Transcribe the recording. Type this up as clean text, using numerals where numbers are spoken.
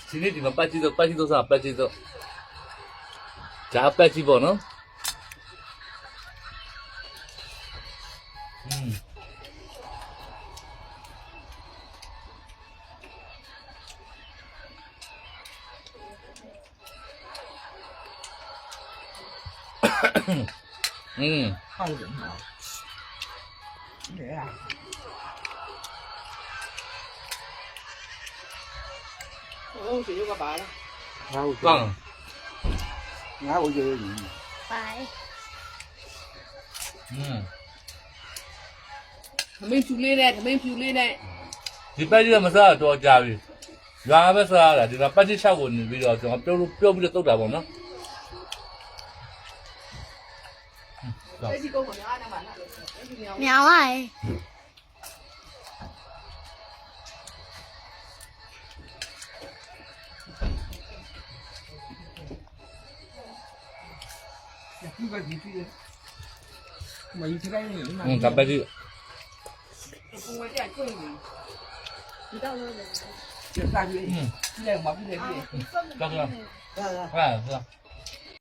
ဒီနေ့ဒီမှာပတ်ကြည့်တော့စားပတ်ကြည့်တော့ဂျာပတ်ကြည့်ပေါ့နော်好一点好。对呀。我学个白了。棒。我觉得你。白。他们处理呢，他们处理呢。ဒီပတ်ကြည့်မစားတော့ကြာပြီရွာပဲစားရတာဒီကပတ်ကြည့်ချက်ကိုနေပြီးတော့ကျွန်တော်ပြောပြီးတော့တုတ်တာပေါ့နော်苗哎，ဂျာပတ်ကြည့်你到时候就大学，现在忙不得的。ဟုတ်ကဲ့ဟုတ်ကဲ့